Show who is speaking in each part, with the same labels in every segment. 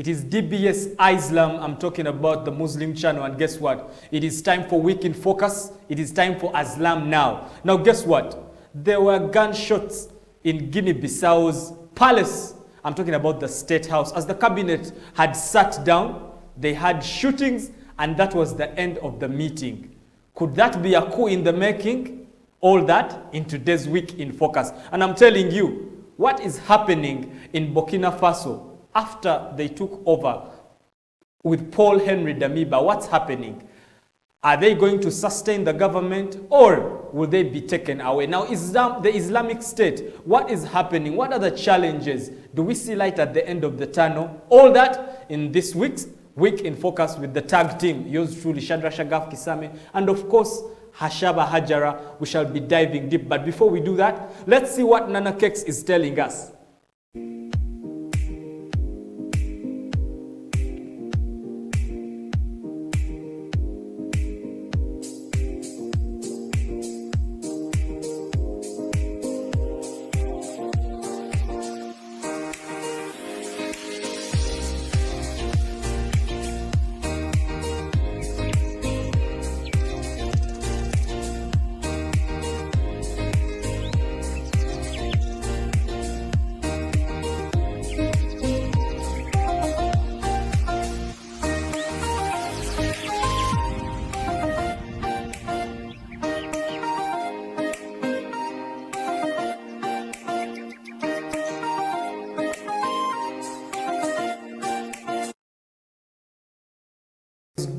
Speaker 1: It is DBS ISLAM. I'm talking about the Muslim channel. And guess what? It is time for Week in Focus. It is time for Islam now. Now, guess what? There were gunshots in Guinea Bissau's palace. I'm talking about the State House. As the cabinet had sat down, they had shootings, and that was the end of the meeting. Could that be a coup in the making? All that in today's Week in Focus. And I'm telling you, what is happening in Burkina Faso after they took over with Paul Henry Damiba? What's happening? Are they going to sustain the government, or will they be taken away? Now, the Islamic State, what is happening? What are the challenges? Do we see light at the end of the tunnel? All that in this week's Week in Focus with the tag team, yours truly, Shadrach Shagaf Kisame, and of course, Hashaba Hajara. We shall be diving deep. But before we do that, let's see what Nana Cakes is telling us.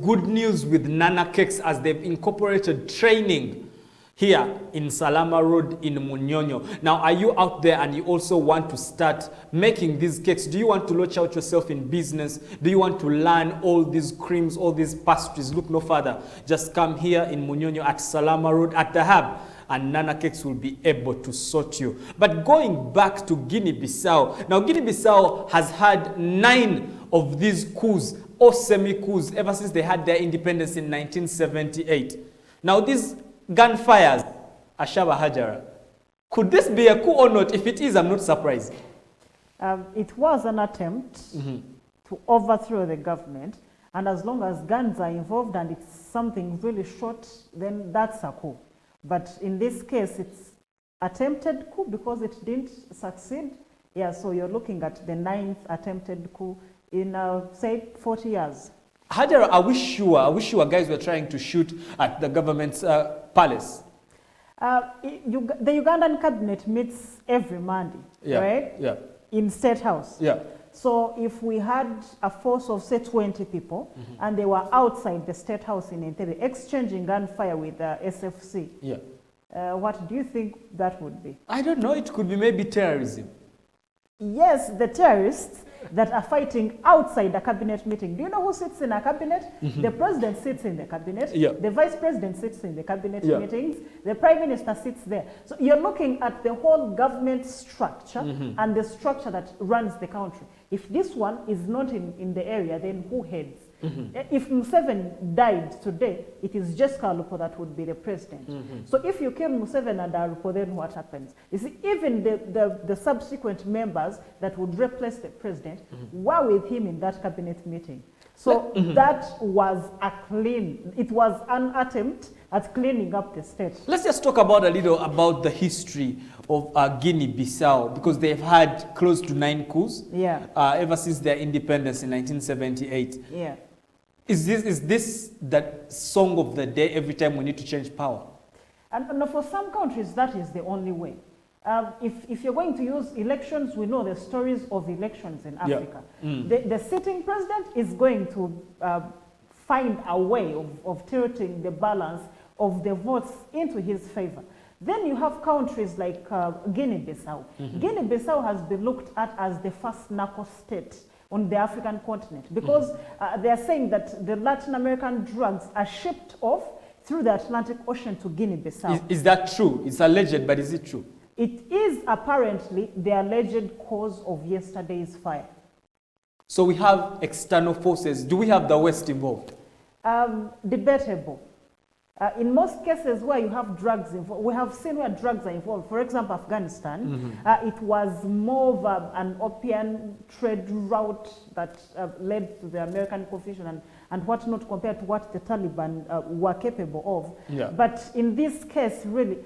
Speaker 1: Good news with Nana Cakes as they've incorporated training here in Salama Road in Munyonyo. Now, are you out there and you also want to start making these cakes? Do you want to launch out yourself in business? Do you want to learn all these creams, all these pastries? Look no further. Just come here in Munyonyo at Salama Road at the hub, and Nana Cakes will be able to sort you. But going back to Guinea Bissau, now Guinea Bissau has had 9 of these coups or semi-coups ever since they had their independence in 1978. Now these gunfires, Ashaba Hajara, could this be a coup or not? If it is, I'm not surprised.
Speaker 2: It was an attempt to overthrow the government, and as long as guns are involved and it's something really short, then that's a coup. But in this case, it's attempted coup because it didn't succeed. Yeah, so you're looking at the 9th attempted coup in, say, 40 years.
Speaker 1: Hajara, are we sure guys were trying to shoot at the government's palace?
Speaker 2: The Ugandan cabinet meets every Monday, right?
Speaker 1: Yeah.
Speaker 2: In State House.
Speaker 1: Yeah.
Speaker 2: So if we had a force of, say, 20 people, and they were outside the State House in Entebbe exchanging gunfire with the SFC, what do you think that would be?
Speaker 1: I don't know. It could be maybe terrorism.
Speaker 2: Yes, the terrorists that are fighting outside the cabinet meeting. Do you know who sits in a cabinet? The president sits in the cabinet. The vice president sits in the cabinet meetings. The prime minister sits there. So you're looking at the whole government structure and the structure that runs the country. If this one is not in the area, then who heads? If Museveni died today, it is just Kalupo that would be the president. So if you kill Museveni and Alupo, then what happens? You see, even the subsequent members that would replace the president were with him in that cabinet meeting. So that was it was an attempt at cleaning up the state.
Speaker 1: Let's just talk about a little about the history of Guinea Bissau, because they've had close to 9 coups ever since their independence in 1978.
Speaker 2: Yeah.
Speaker 1: Is this that song of the day every time we need to change power?
Speaker 2: And for some countries, that is the only way. If you're going to use elections, we know the stories of elections in Africa. The sitting president is going to find a way of tilting the balance of the votes into his favor. Then you have countries like Guinea-Bissau. Guinea-Bissau has been looked at as the first narco state on the African continent because they are saying that the Latin American drugs are shipped off through the Atlantic Ocean to Guinea-Bissau.
Speaker 1: Is that true? It's alleged, but is it true?
Speaker 2: It is apparently the alleged cause of yesterday's fire.
Speaker 1: So we have external forces. Do we have the West involved?
Speaker 2: Debatable. In most cases where you have drugs involved, we have seen where drugs are involved. For example, Afghanistan, it was more of an opium trade route that led to the American confusion and whatnot compared to what the Taliban were capable of.
Speaker 1: Yeah.
Speaker 2: But in this case, really,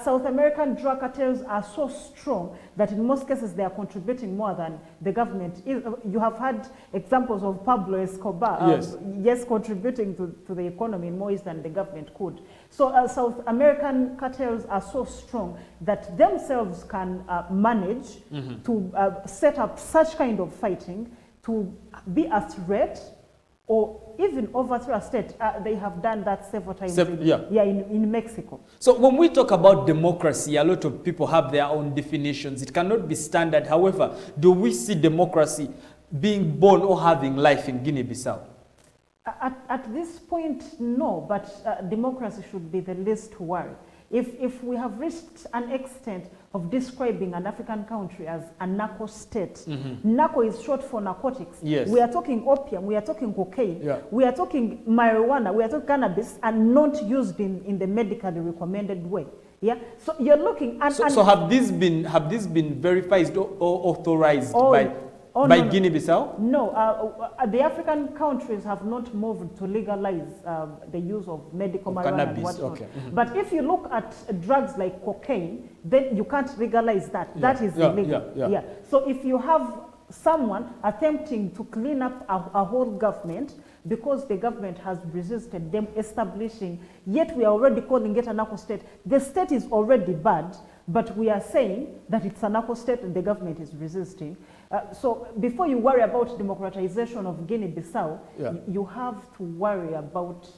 Speaker 2: South American drug cartels are so strong that in most cases they are contributing more than the government is. You have had examples of Pablo Escobar, yes, contributing to the economy in more ways than the government could. So South American cartels are so strong that themselves can manage to set up such kind of fighting to be a threat or even overthrow a state. They have done that several times in Mexico.
Speaker 1: So when we talk about democracy, a lot of people have their own definitions. It cannot be standard. However, do we see democracy being born or having life in Guinea-Bissau?
Speaker 2: At this point, no, but democracy should be the least worry. If we have reached an extent of describing an African country as a narco state, narco is short for narcotics.
Speaker 1: Yes.
Speaker 2: We are talking opium, we are talking cocaine, we are talking marijuana, we are talking cannabis, and not used in the medically recommended way. Yeah. So you're looking at.
Speaker 1: So have these been verified or authorized by Guinea-Bissau?
Speaker 2: No, the African countries have not moved to legalize the use of medical marijuana and whatnot.
Speaker 1: Okay.
Speaker 2: But if you look at drugs like cocaine, then you can't legalize that. That is illegal. Yeah. So if you have someone attempting to clean up a whole government because the government has resisted them establishing, yet we are already calling it a narco state. The state is already bad, but we are saying that it's a narco state and the government is resisting. So before you worry about democratization of Guinea-Bissau, you have to worry about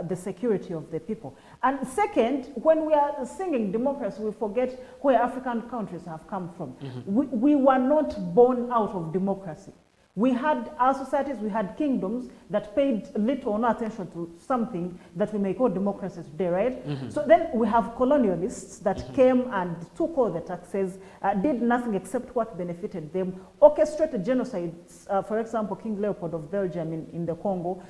Speaker 2: the security of the people. And second, when we are singing democracy, we forget where African countries have come from. We were not born out of democracy. We had our societies, we had kingdoms that paid little or no attention to something that we may call democracy today, right? So then we have colonialists that came and took all the taxes, did nothing except what benefited them, orchestrated genocides, for example, King Leopold of Belgium in the Congo.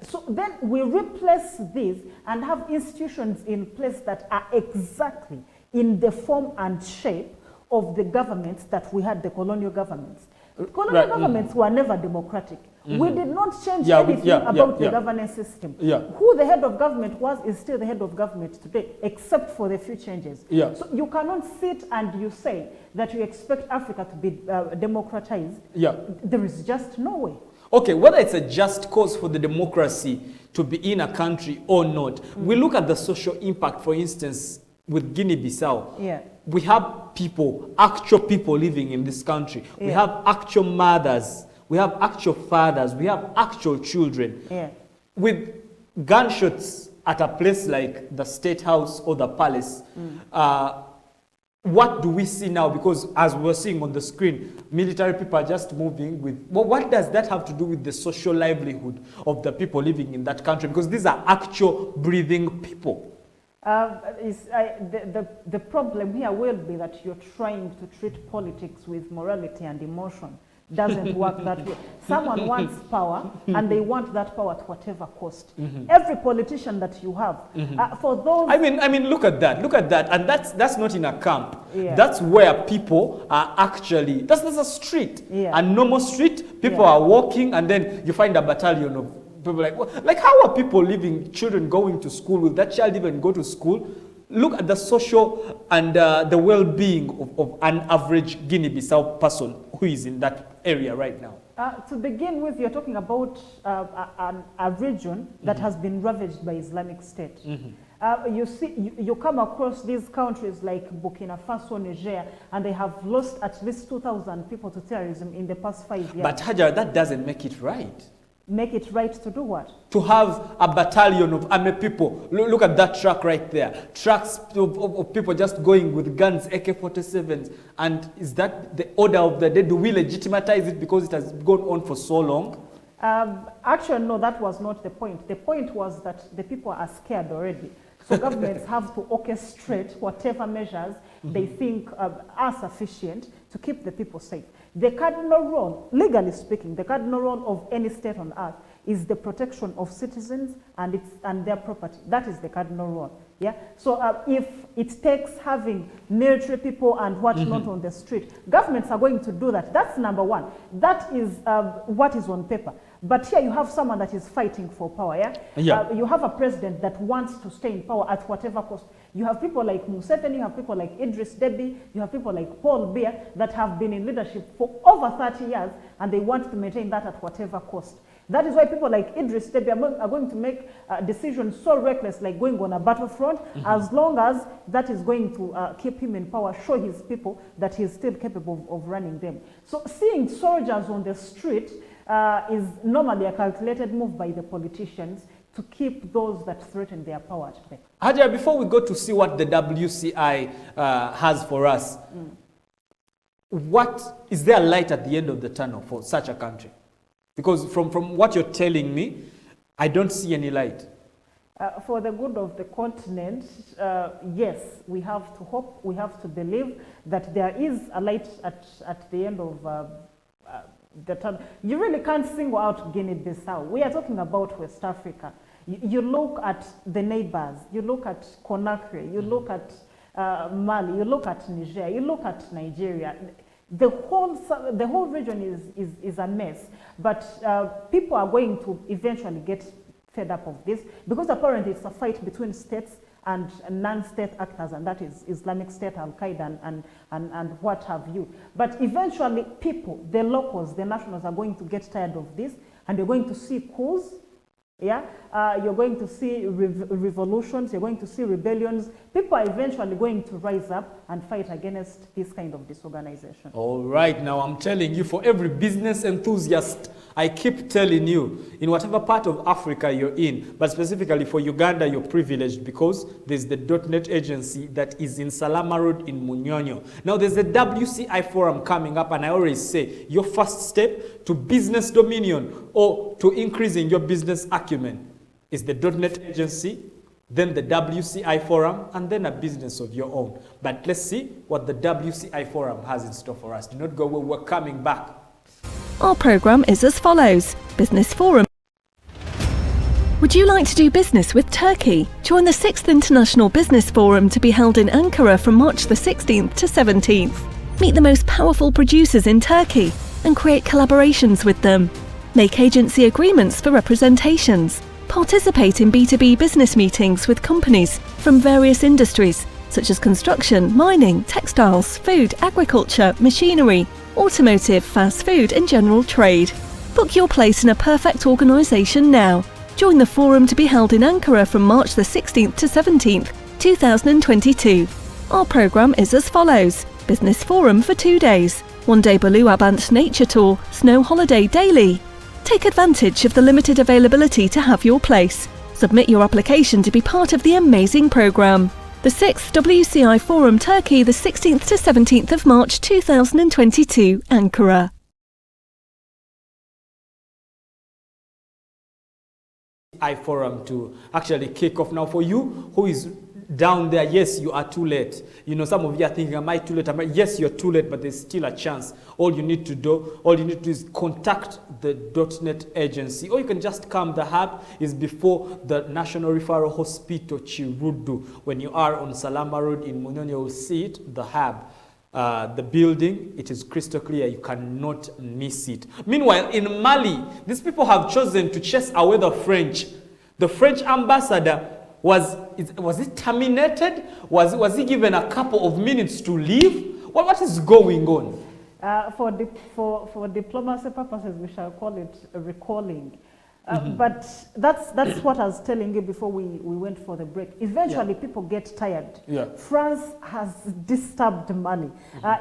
Speaker 2: So then we replace these and have institutions in place that are exactly in the form and shape of the governments that we had, the colonial governments. Colonial governments were never democratic. We did not change anything about the governance system. Who the head of government was is still the head of government today, except for the few changes. So you cannot sit and you say that you expect Africa to be democratized. There is just no way.
Speaker 1: Okay, whether it's a just cause for the democracy to be in a country or not, we look at the social impact, for instance, with Guinea-Bissau. We have people, actual people living in this country. We have actual mothers. We have actual fathers. We have actual children. With gunshots at a place like the State House or the Palace, what do we see now? Because as we're seeing on the screen, military people are just moving with... Well, what does that have to do with the social livelihood of the people living in that country? Because these are actual breathing people.
Speaker 2: The problem here will be that you're trying to treat politics with morality and emotion. Doesn't work that way. Someone wants power, and they want that power at whatever cost. Every politician that you have, for those...
Speaker 1: I mean, look at that, and that's not in a camp. That's where people are actually... That's a street, a normal street. People are walking, and then you find a battalion of people like how are people living, children going to school? Will that child even go to school? Look at the social and the well-being of an average Guinea-Bissau person who is in that area right now.
Speaker 2: To begin with, you're talking about a region that has been ravaged by Islamic State. You come across these countries like Burkina Faso, Niger, and they have lost at least 2,000 people to terrorism in the past 5 years.
Speaker 1: But Hajar, that doesn't make it right.
Speaker 2: Make it right to do what?
Speaker 1: To have a battalion of army people. Look at that truck right there. Trucks of people just going with guns, AK-47s. And is that the order of the day? Do we legitimize it because it has gone on for so long?
Speaker 2: Actually, no, that was not the point. The point was that the people are scared already. So governments have to orchestrate whatever measures they think are sufficient to keep the people safe. The cardinal role, legally speaking, the cardinal role of any state on earth is the protection of citizens and their property. That is the cardinal rule. Yeah. So if it takes having military people and whatnot on the street, governments are going to do that. That's number one. That is what is on paper. But here you have someone that is fighting for power. Yeah. You have a president that wants to stay in power at whatever cost. You have people like Museveni, you have people like Idris Deby, you have people like Paul Biya that have been in leadership for over 30 years, and they want to maintain that at whatever cost. That is why people like Idris Deby are going to make decisions so reckless, like going on a battlefront, as long as that is going to keep him in power, show his people that he's still capable of running them. So seeing soldiers on the street is normally a calculated move by the politicians to keep those that threaten their power at bay.
Speaker 1: Hadia, before we go to see what the WCI has for us, what is there a light at the end of the tunnel for such a country? Because from what you're telling me, I don't see any light.
Speaker 2: For the good of the continent, yes, we have to hope, we have to believe that there is a light at the end of the tunnel. You really can't single out Guinea Bissau. We are talking about West Africa. You look at the neighbors, you look at Conakry, you look at Mali, you look at Niger, you look at Nigeria. The whole region is a mess, but people are going to eventually get fed up of this, because apparently it's a fight between states and non-state actors, and that is Islamic State, Al-Qaeda, and what have you. But eventually people, the locals, the nationals, are going to get tired of this, and you're going to see coups. Yeah, you're going to see revolutions, you're going to see rebellions. People are eventually going to rise up and fight against this kind of disorganization.
Speaker 1: All right, now I'm telling you, for every business enthusiast, I keep telling you, in whatever part of Africa you're in, but specifically for Uganda, you're privileged because there's the .NET agency that is in Salama Road in Munyonyo. Now there's the WCI forum coming up, and I always say, your first step to business dominion or to increasing your business acumen is the .NET agency, then the WCI forum, and then a business of your own. But let's see what the WCI forum has in store for us. Do not go away, we're coming back.
Speaker 3: Our programme is as follows. Business Forum. Would you like to do business with Turkey? Join the 6th International Business Forum to be held in Ankara from March the 16th to 17th. Meet the most powerful producers in Turkey and create collaborations with them. Make agency agreements for representations. Participate in B2B business meetings with companies from various industries such as construction, mining, textiles, food, agriculture, machinery, automotive, fast food and general trade. Book your place in a perfect organisation now. Join the forum to be held in Ankara from March the 16th to 17th, 2022. Our programme is as follows. Business Forum for 2 days. 1 day Belu Abant Nature Tour, Snow Holiday daily. Take advantage of the limited availability to have your place. Submit your application to be part of the amazing programme. The 6th WCI Forum Turkey, the 16th to 17th of March 2022, Ankara.
Speaker 1: Forum to actually kick off. Now for you who is down there, yes, you are too late. You know, some of you are thinking, am I too late? Yes, you're too late, but there's still a chance. All you need to do is contact the .NET agency, or you can just come. The hub is before the National Referral Hospital, Chirudu. When you are on Salama Road in Munyonyo, you'll see it, the hub. The building, it is crystal clear, you cannot miss it. Meanwhile, in Mali, these people have chosen to chase away the French. The French ambassador was it terminated? Was he given a couple of minutes to leave? What is going on?
Speaker 2: For diplomacy purposes, we shall call it recalling. But that's what I was telling you before we went for the break. Eventually, people get tired. France has disturbed Mali.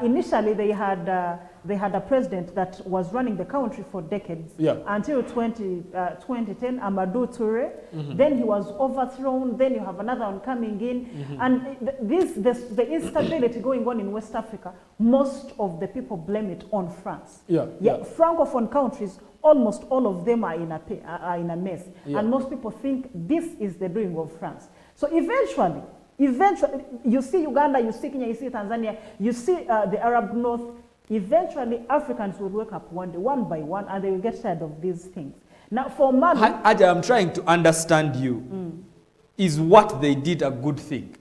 Speaker 2: Initially, they had a president that was running the country for decades until 2010, Amadou Touré. Then he was overthrown. Then you have another one coming in, and the instability going on in West Africa. Most of the people blame it on France. Francophone countries, almost all of them are in a mess, and most people think this is the doing of France. So eventually, you see Uganda, you see Kenya, you see Tanzania, you see the Arab North. Eventually, Africans will wake up one day, one by one, and they will get tired of these things. Now, for Mali...
Speaker 1: Aja, I'm trying to understand you. Is what they did a good thing?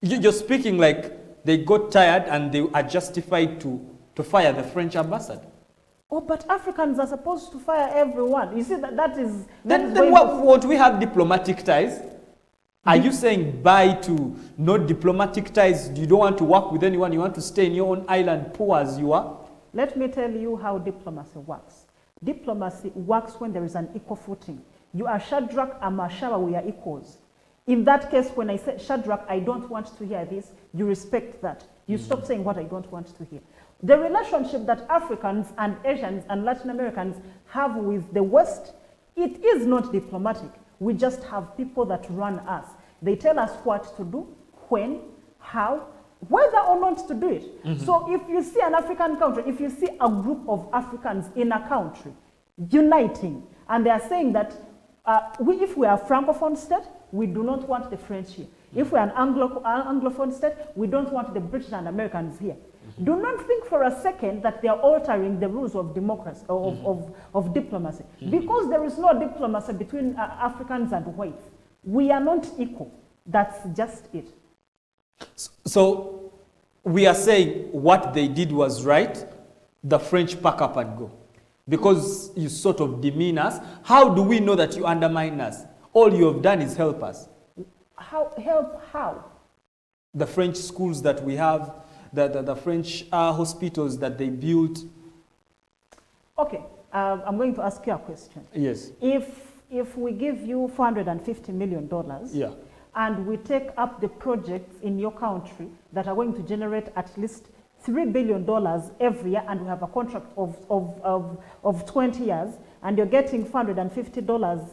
Speaker 1: You're speaking like they got tired and they are justified to fire the French ambassador.
Speaker 2: Oh, but Africans are supposed to fire everyone. You see, that is...
Speaker 1: Then what we have diplomatic ties? Are you saying bye to no diplomatic ties? You don't want to work with anyone, you want to stay in your own island, poor as you are?
Speaker 2: Let me tell you how diplomacy works. Diplomacy works when there is an equal footing. You are Shadrach, I'm Ashara, we are equals. In that case, when I say, Shadrach, I don't want to hear this, you respect that. You stop saying what I don't want to hear. The relationship that Africans and Asians and Latin Americans have with the West, it is not diplomatic. We just have people that run us. They tell us what to do, when, how, whether or not to do it. So if you see an African country, if you see a group of Africans in a country uniting, and they are saying that if we are a Francophone state, we do not want the French here. If we are an Anglophone state, we don't want the British and Americans here. Do not think for a second that they are altering the rules of democracy, of diplomacy. Because there is no diplomacy between Africans and whites. We are not equal. That's just it.
Speaker 1: So we are saying what they did was right, the French pack up and go. Because you sort of demean us. How do we know that you undermine us? All you have done is help us.
Speaker 2: Help how?
Speaker 1: The French schools that we have, the French hospitals that they built. Okay,
Speaker 2: I'm going to ask you a question.
Speaker 1: Yes.
Speaker 2: If we give you $450 million,
Speaker 1: yeah,
Speaker 2: and we take up the projects in your country that are going to generate at least $3 billion every year, and we have a contract of 20 years, and you're getting $450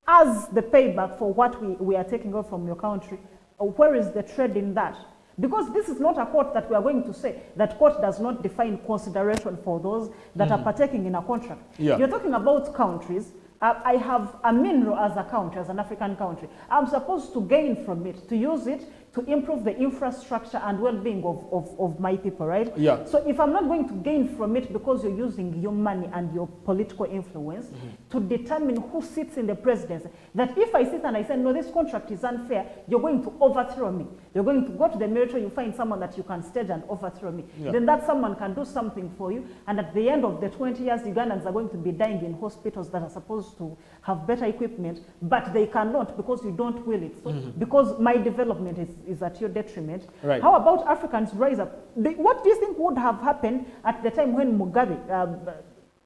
Speaker 2: as the payback for what we are taking off from your country, where is the trade in that? Because this is not a court that we are going to say that court does not define consideration for those that are partaking in a contract.
Speaker 1: Yeah.
Speaker 2: You're talking about countries. I have a mineral as a country, as an African country. I'm supposed to gain from it, to use it to improve the infrastructure and well-being of my people, right?
Speaker 1: Yeah.
Speaker 2: So if I'm not going to gain from it because you're using your money and your political influence to determine who sits in the presidency, that if I sit and I say, no, this contract is unfair, you're going to overthrow me. You're going to go to the military, you find someone that you can stage and overthrow me.
Speaker 1: Yeah.
Speaker 2: Then that someone can do something for you, and at the end of the 20 years, Ugandans are going to be dying in hospitals that are supposed to have better equipment, but they cannot because you don't will it. So because my development is at your detriment.
Speaker 1: Right.
Speaker 2: How about Africans rise up? What do you think would have happened at the time when Mugabe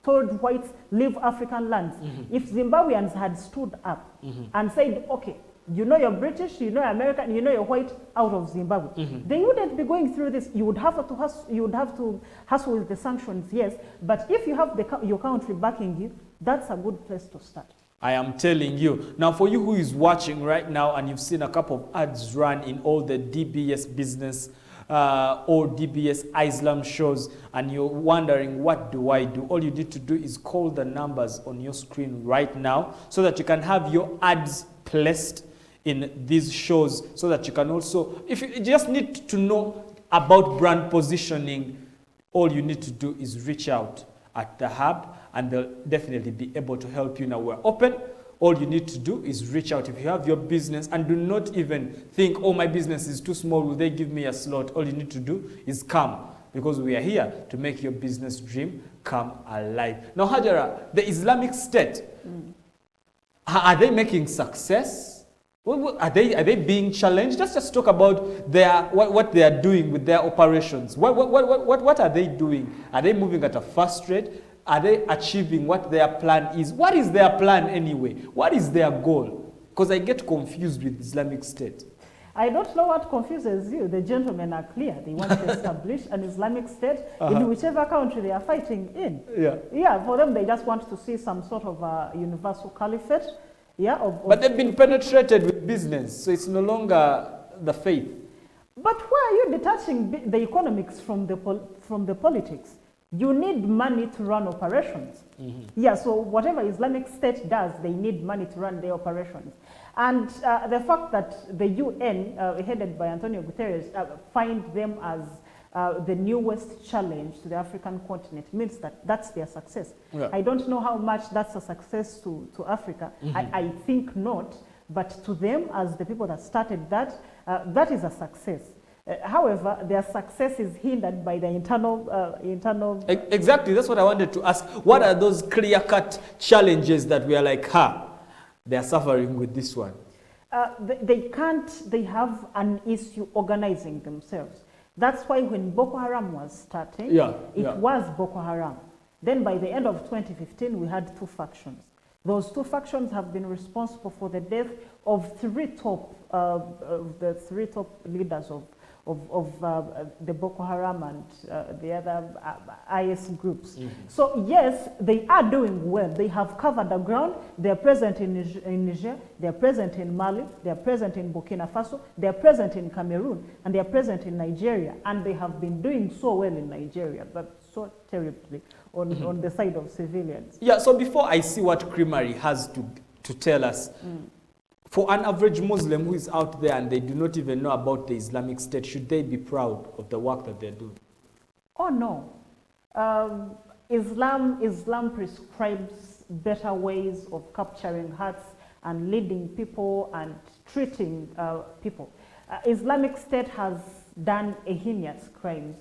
Speaker 2: told whites, leave African lands? If Zimbabweans had stood up and said, okay, you know you're British, you know you're American, you know you're white, out of Zimbabwe. They wouldn't be going through this. You would have to hustle with the sanctions, yes, but if you have your country backing you, that's a good place to start.
Speaker 1: I am telling you. Now, for you who is watching right now and you've seen a couple of ads run in all the DBS business or DBS ISLAM shows, and you're wondering, what do I do? All you need to do is call the numbers on your screen right now so that you can have your ads placed in these shows, so that you can also, if you just need to know about brand positioning, all you need to do is reach out at the hub, and they'll definitely be able to help you. Now we're open. All you need to do is reach out. If you have your business, and do not even think, oh, my business is too small, will they give me a slot? All you need to do is come, because we are here to make your business dream come alive. Now, Hajara, the Islamic State, are they making success? Are they being challenged? Let's just talk about what they are doing with their operations. What are they doing? Are they moving at a fast rate? Are they achieving what their plan is? What is their plan anyway? What is their goal? Because I get confused with Islamic State.
Speaker 2: I don't know what confuses you. The gentlemen are clear. They want to establish an Islamic State in whichever country they are fighting in.
Speaker 1: Yeah.
Speaker 2: Yeah, for them, they just want to see some sort of a universal caliphate. Yeah,
Speaker 1: but they've been penetrated with business, so it's no longer the faith.
Speaker 2: But why are you detaching the economics from the politics? You need money to run operations. Yeah, so whatever Islamic State does, they need money to run their operations. And the fact that the UN, headed by Antonio Guterres, find them as the newest challenge to the African continent means that that's their success.
Speaker 1: Yeah.
Speaker 2: I don't know how much that's a success to Africa. I think not, but to them, as the people that started that, that is a success. However, their success is hindered by the internal...
Speaker 1: Exactly, that's what I wanted to ask. What are those clear-cut challenges that we are like, they are suffering with this one?
Speaker 2: They have an issue organizing themselves. That's why when Boko Haram was starting, it was Boko Haram. Then by the end of 2015, we had two factions. Those two factions have been responsible for the death of the three top leaders of the Boko Haram and the other IS groups. So yes, they are doing well. They have covered the ground. They are present in Niger, they are present in Mali, they are present in Burkina Faso, they are present in Cameroon, and they are present in Nigeria. And they have been doing so well in Nigeria, but so terribly on the side of civilians.
Speaker 1: Yeah, so before I see what Creamery has to tell us, for an average Muslim who is out there and they do not even know about the Islamic State, should they be proud of the work that they're doing?
Speaker 2: Oh, no. Islam prescribes better ways of capturing hearts and leading people and treating people. Islamic State has done heinous crimes.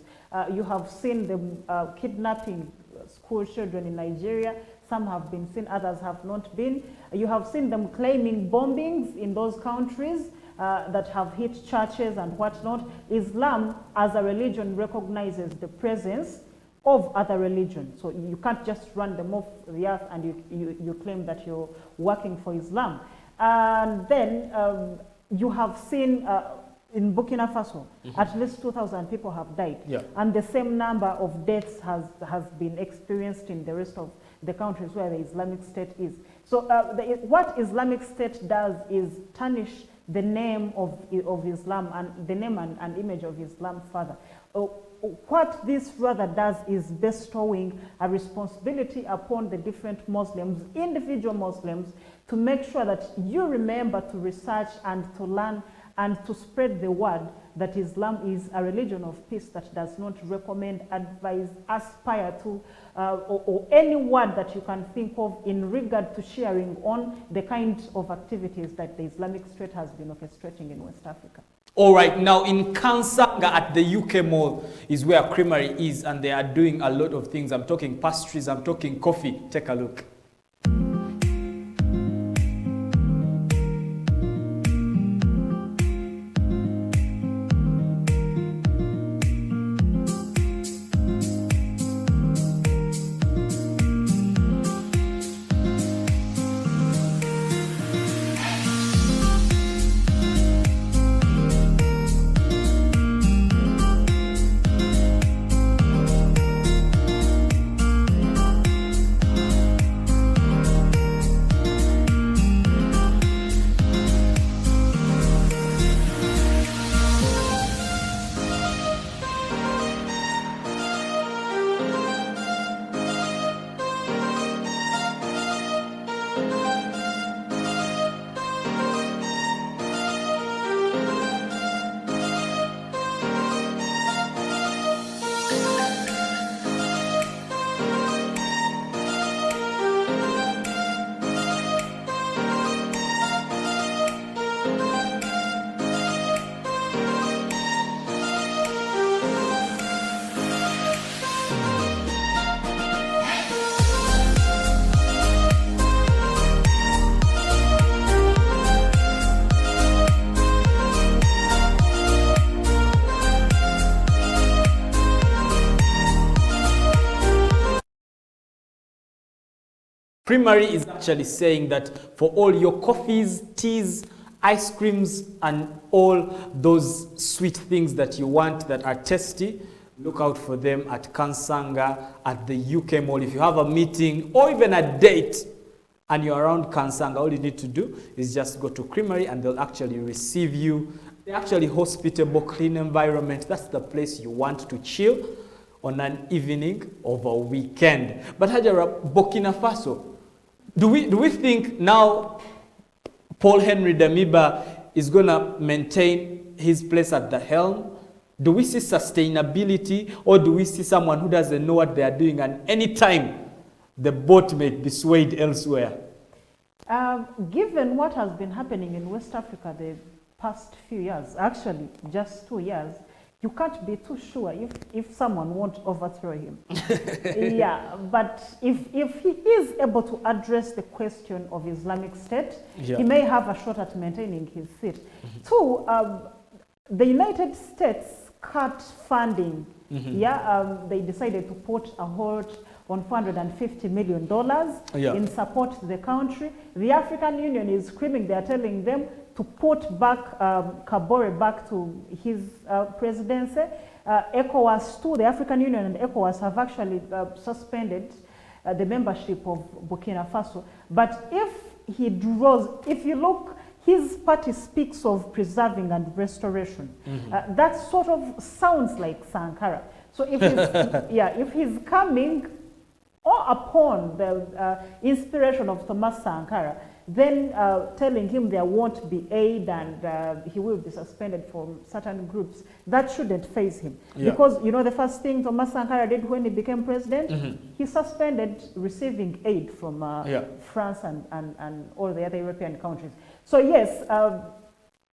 Speaker 2: You have seen them kidnapping school children in Nigeria. Some have been seen, others have not been. You have seen them claiming bombings in those countries that have hit churches and whatnot. Islam, as a religion, recognizes the presence of other religions. So you can't just run them off the earth and you claim that you're working for Islam. And then you have seen in Burkina Faso, at least 2,000 people have died. And the same number of deaths has been experienced in the rest of the countries where the Islamic State is. So what Islamic State does is tarnish the name of Islam and the name and image of Islam further. What this rather does is bestowing a responsibility upon the different Muslims, individual Muslims, to make sure that you remember to research and to learn and to spread the word that Islam is a religion of peace that does not recommend, advise, aspire to, or any word that you can think of in regard to sharing on the kind of activities that the Islamic State has been orchestrating in West Africa.
Speaker 1: All right, now in Kansanga at the UK Mall is where Creamery is, and they are doing a lot of things. I'm talking pastries, I'm talking coffee. Take a look. Creamery is actually saying that for all your coffees, teas, ice creams, and all those sweet things that you want that are tasty, look out for them at Kansanga at the UK Mall. If you have a meeting or even a date and you're around Kansanga, all you need to do is just go to Creamery and they'll actually receive you. They're actually hospitable, clean environment. That's the place you want to chill on an evening of a weekend. But Hajara, Burkina Faso, do we think now Paul Henry Damiba is going to maintain his place at the helm? Do we see sustainability, or do we see someone who doesn't know what they are doing, and anytime the boat may be swayed elsewhere?
Speaker 2: Given what has been happening in West Africa the past few years, actually just 2 years, you can't be too sure if someone won't overthrow him. Yeah, but if he is able to address the question of Islamic State, he may have a shot at maintaining his seat. Two, the United States cut funding. They decided to put a hold on $450 million in support to the country. The African Union is screaming. They are telling them to put back Kabore back to his presidency. ECOWAS too, the African Union and ECOWAS have actually suspended the membership of Burkina Faso. But if he draws, if you look, his party speaks of preserving and restoration. That sort of sounds like Sankara. So if he's, if he's coming or upon the inspiration of Thomas Sankara, then telling him there won't be aid and he will be suspended from certain groups, that shouldn't faze him. Because, you know, the first thing Thomas Sankara did when he became president, he suspended receiving aid from France and all the other European countries. So yes,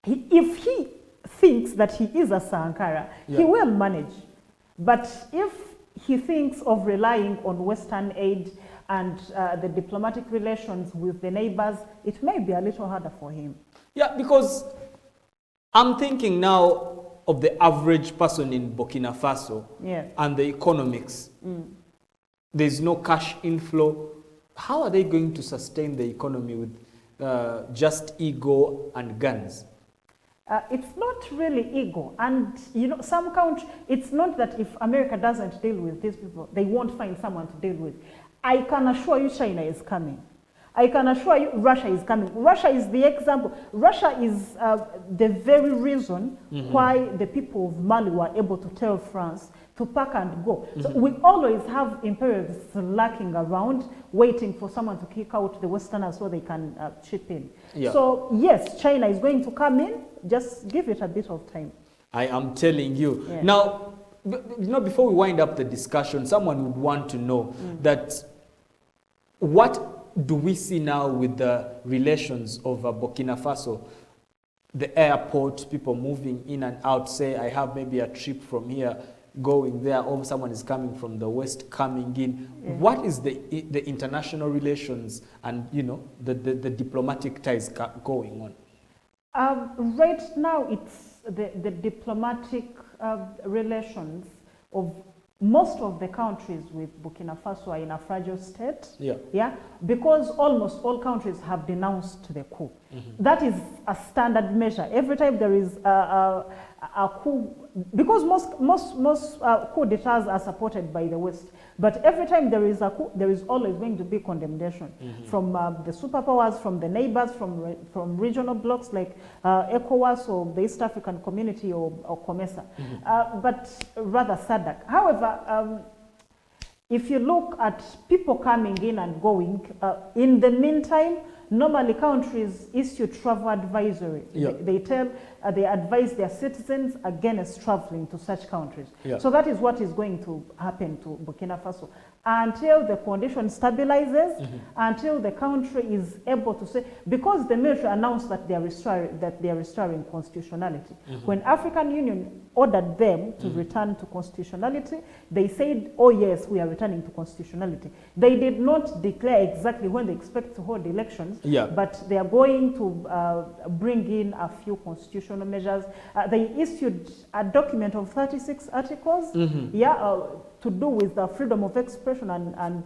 Speaker 2: if he thinks that he is a Sankara, he will manage. But if he thinks of relying on Western aid and the diplomatic relations with the neighbors, it may be a little harder for him.
Speaker 1: Yeah, because I'm thinking now of the average person in Burkina Faso and the economics. There's no cash inflow. How are they going to sustain the economy with just ego and guns?
Speaker 2: It's not really ego. And, you know, some countries, it's not that if America doesn't deal with these people, they won't find someone to deal with. I can assure you China is coming. I can assure you Russia is coming. Russia is the example. Russia is the very reason why the people of Mali were able to tell France to pack and go. So we always have imperialists lurking around, waiting for someone to kick out the Westerners so they can chip in. So yes, China is going to come in. Just give it a bit of time.
Speaker 1: I am telling you. Now, you know, before we wind up the discussion, someone would want to know that what do we see now with the relations of Burkina Faso? The airport, people moving in and out, say, I have maybe a trip from here going there, or someone is coming from the West coming in. What is the international relations and, you know, the diplomatic ties going on?
Speaker 2: Right now, it's the diplomatic relations of most of the countries with Burkina Faso are in a fragile state. Because almost all countries have denounced the coup. That is a standard measure. Every time there is a coup, because most coup d'etats are supported by the West, but every time there is a coup, there is always going to be condemnation from the superpowers, from the neighbors, from regional blocs like ECOWAS or the East African Community or COMESA, but rather SADC. However, if you look at people coming in and going, in the meantime, normally countries issue travel advisory. They advise their citizens against traveling to such countries. So that is what is going to happen to Burkina Faso. Until the condition stabilizes, until the country is able to say, because the military announced that they are restoring constitutionality. When African Union ordered them to return to constitutionality, they said, oh yes, we are returning to constitutionality. They did not declare exactly when they expect to hold elections, but they are going to bring in a few constitutional measures. They issued a document of 36 articles, to do with the freedom of expression and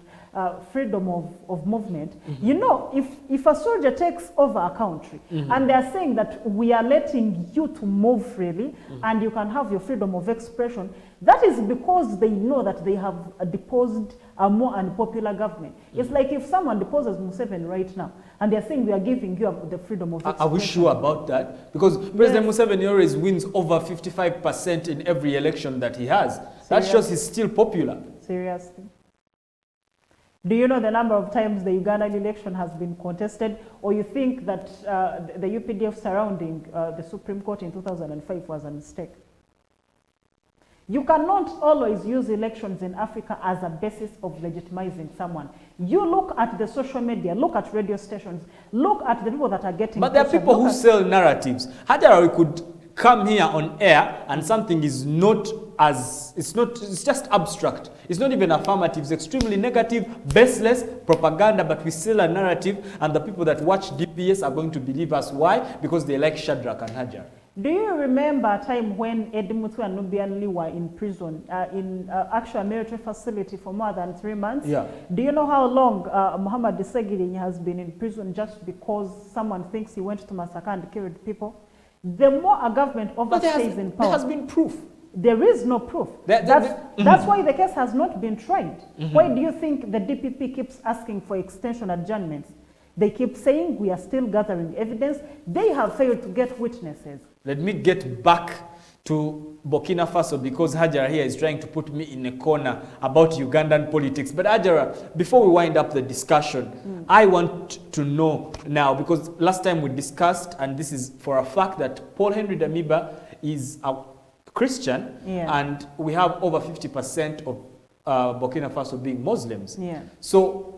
Speaker 2: freedom of movement. You know, if a soldier takes over a country and they are saying that we are letting you to move freely and you can have your freedom of expression, that is because they know that they have deposed a more unpopular government. It's like if someone deposes Museveni right now and they're saying we are giving you the freedom of expression.
Speaker 1: Are we sure about that? Because President Museveni always wins over 55% in every election that he has. That shows he's still popular.
Speaker 2: Seriously. Do you know the number of times the Ugandan election has been contested? Or you think that the UPDF surrounding the Supreme Court in 2005 was a mistake? You cannot always use elections in Africa as a basis of legitimizing someone. You look at the social media, look at radio stations, look at the people that are getting...
Speaker 1: But there are people who sell narratives. Hajara, we could come here on air and something is not as... It's just abstract. It's not even affirmative. It's extremely negative, baseless propaganda, but we sell a narrative and the people that watch DBS are going to believe us. Why? Because they like Shadrach and Hajara.
Speaker 2: Do you remember a time when Edimutu and Nubian Lee were in prison, in actual military facility for more than 3 months?
Speaker 1: Yeah.
Speaker 2: Do you know how long Muhammad Desegiri has been in prison just because someone thinks he went to massacre and killed people? The more a government overstays in power...
Speaker 1: There has been proof.
Speaker 2: There is no proof. That's why the case has not been tried. Why do you think the DPP keeps asking for extension adjournments? They keep saying we are still gathering evidence. They have failed to get witnesses. Let
Speaker 1: me get back to Burkina Faso because Hajara here is trying to put me in a corner about Ugandan politics. But Hajara, before we wind up the discussion, I want to know now, because last time we discussed, and this is for a fact, that Paul Henry Damiba is a Christian, and we have over 50% of Burkina Faso being Muslims. So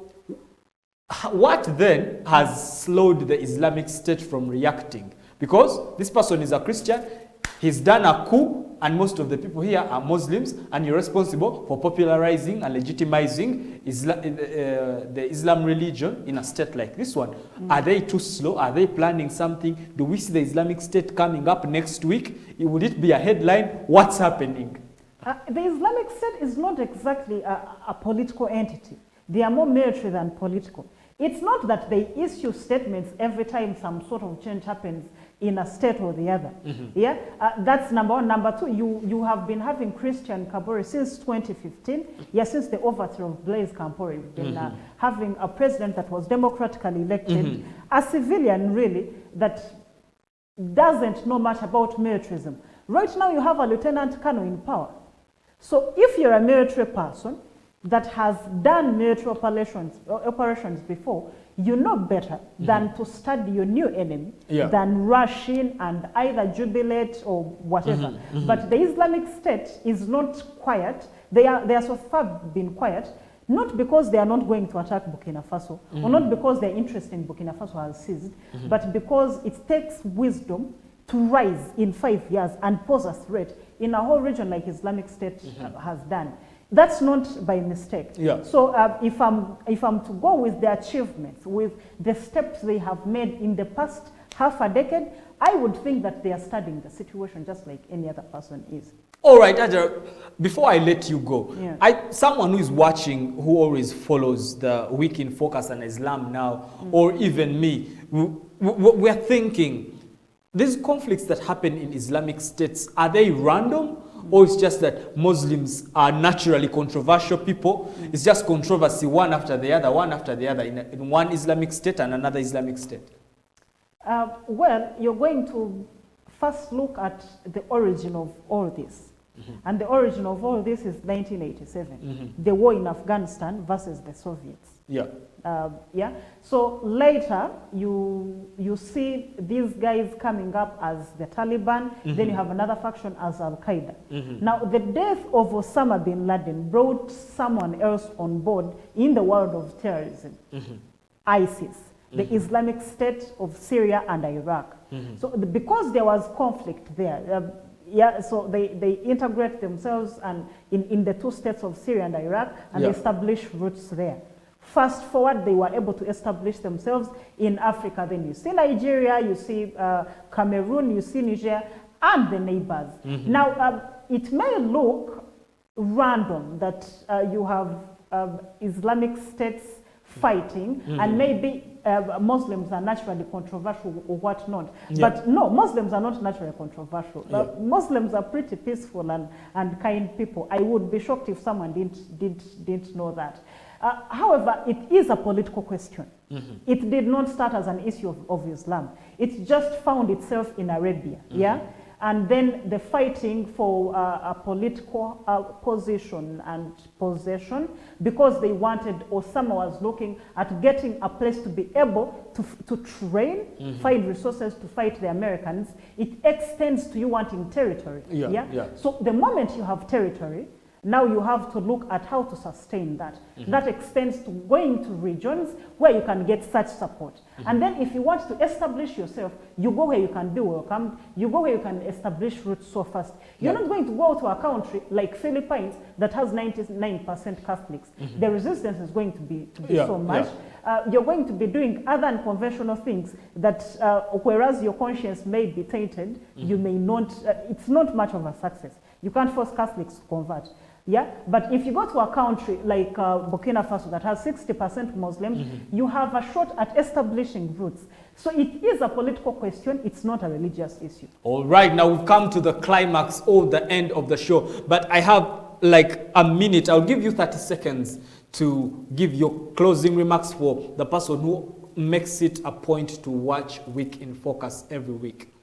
Speaker 1: what then has slowed the Islamic State from reacting? Because this person is a Christian, he's done a coup, and most of the people here are Muslims, and you're responsible for popularizing and legitimizing the Islam religion in a state like this one. Are they too slow? Are they planning something? Do we see the Islamic State coming up next week? Would it be a headline? What's happening?
Speaker 2: The Islamic State is not exactly a political entity. They are more military than political. It's not that they issue statements every time some sort of change happens in a state or the other. That's number one. Number two, you have been having Christian Kabore since 2015. Since the overthrow of Blaise Compaoré, you've been having a president that was democratically elected, a civilian really, that doesn't know much about militarism. Right now you have a lieutenant colonel in power. So if you're a military person that has done military operations before, you know better than to study your new enemy, than rush in and either jubilate or whatever. But the Islamic State is not quiet. They are so far been quiet, not because they are not going to attack Burkina Faso, or not because their interest in Burkina Faso has ceased, but because it takes wisdom to rise in 5 years and pose a threat in a whole region like Islamic State has done. That's not by mistake. So if I'm to go with the achievements, with the steps they have made in the past half a decade, I would think that they are studying the situation just like any other person is.
Speaker 1: All right, Ajara, before I let you go, someone who is watching, who always follows the Week in Focus and Islam Now, or even me, we're thinking, these conflicts that happen in Islamic states, are they random? Or it's just that Muslims are naturally controversial people? It's just controversy one after the other in one Islamic state and another Islamic state?
Speaker 2: Well, you're going to first look at the origin of all this. And the origin of all this is 1987, the war in Afghanistan versus the Soviets. So later, you see these guys coming up as the Taliban, then you have another faction as Al-Qaeda. Now, the death of Osama bin Laden brought someone else on board in the world of terrorism, ISIS, the Islamic State of Syria and Iraq. So because there was conflict there, so they integrate themselves and in the two states of Syria and Iraq, and they establish roots there. Fast forward, they were able to establish themselves in Africa. Then you see Nigeria, you see Cameroon, you see Niger, and the neighbors. Now, it may look random that you have Islamic states fighting, and maybe Muslims are naturally controversial or whatnot. But no, Muslims are not naturally controversial. Muslims are pretty peaceful and kind people. I would be shocked if someone didn't know that. However, it is a political question. It did not start as an issue of Islam. It just found itself in Arabia. And then the fighting for a political position and possession, because they wanted, Osama was looking at getting a place to be able to train, find resources to fight the Americans. It extends to you wanting territory. So the moment you have territory, now you have to look at how to sustain that. That extends to going to regions where you can get such support. And then if you want to establish yourself, you go where you can be welcomed, you go where you can establish roots so fast. You're not going to go to a country like Philippines that has 99% Catholics. The resistance is going to be so much. You're going to be doing other unconventional things that, whereas your conscience may be tainted, you may not, it's not much of a success. You can't force Catholics to convert. But if you go to a country like Burkina Faso that has 60% Muslims, you have a shot at establishing roots. So it is a political question, it's not a religious issue.
Speaker 1: All right, now we've come to the climax or the end of the show, but I have like a minute. I'll give you 30 seconds to give your closing remarks for the person who makes it a point to watch Week in Focus every week.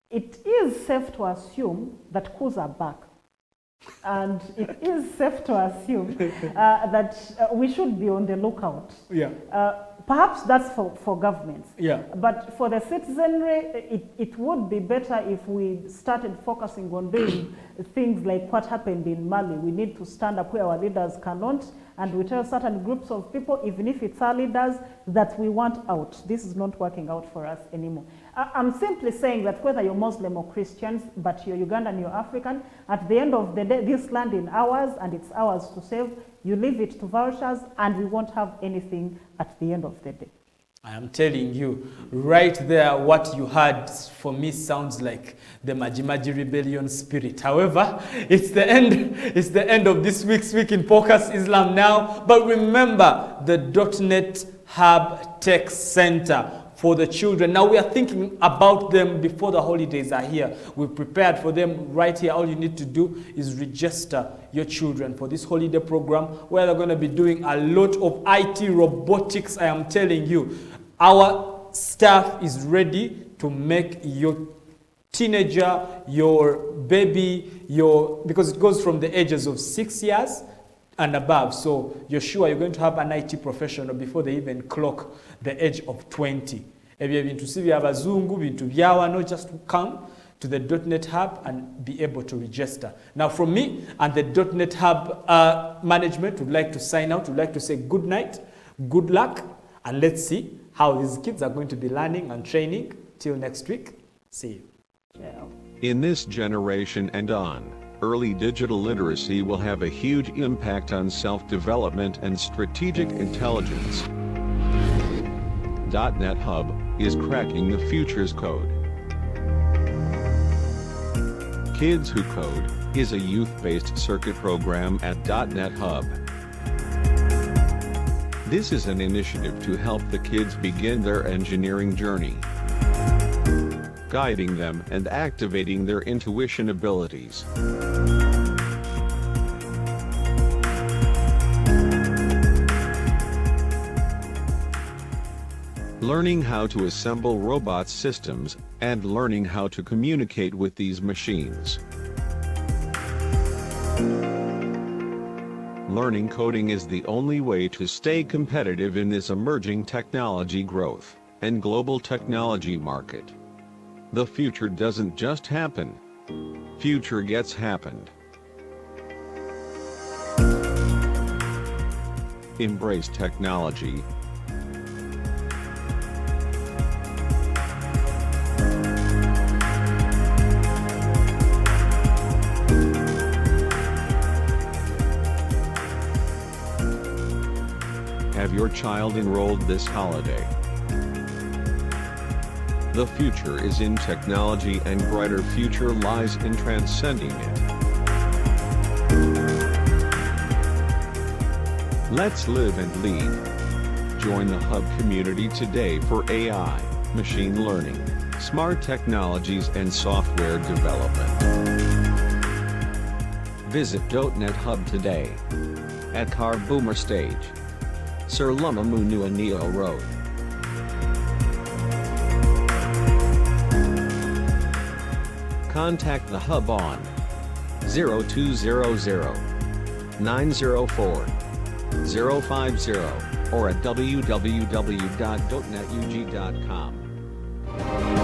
Speaker 2: It is safe to assume that coups are back. And it is safe to assume that we should be on the lookout. Perhaps that's for governments. But for the citizenry, it would be better if we started focusing on doing things like what happened in Mali. We need to stand up where our leaders cannot, and we tell certain groups of people, even if it's our leaders, that we want out. This is not working out for us anymore. I'm simply saying that whether you're Muslim or Christians, but you're Ugandan, you're African, at the end of the day, this land is ours and it's ours to save. You leave it to vultures and we won't have anything at the end of the day.
Speaker 1: I am telling you, right there, what you heard for me sounds like the Maji rebellion spirit. However, it's the end of this week's Week in Focus Islam Now. But remember, the .NET Hub Tech Center for the children. Now we are thinking about them before the holidays are here. We've prepared for them right here. All you need to do is register your children for this holiday program where they're going to be doing a lot of IT robotics. I am telling you, our staff is ready to make your teenager, your baby, because it goes from the ages of 6 years and above. So you're sure you're going to have an IT professional before they even clock the age of 20. Just come to the .NET Hub and be able to register. Now from me and the .NET Hub management would like to sign out, would like to say good night, good luck, and let's see how these kids are going to be learning and training. Till next week, see you.
Speaker 4: In this generation and on, early digital literacy will have a huge impact on self-development and strategic intelligence. .NET Hub is cracking the future's code. Kids Who Code is a youth-based circuit program at .NET Hub. This is an initiative to help the kids begin their engineering journey, guiding them and activating their intuition abilities. Learning how to assemble robot systems, and learning how to communicate with these machines. Learning coding is the only way to stay competitive in this emerging technology growth and global technology market. The future doesn't just happen. Future gets happened. Embrace technology. Have your child enrolled this holiday. The future is in technology and brighter future lies in transcending it. Let's live and lead. Join the Hub community today for AI, machine learning, smart technologies and software development. Visit .NET Hub today at Car Boomer Stage, Sir Lumamunua Neo Road. Contact the Hub on 0200 904 050 or at www.dotnetug.com.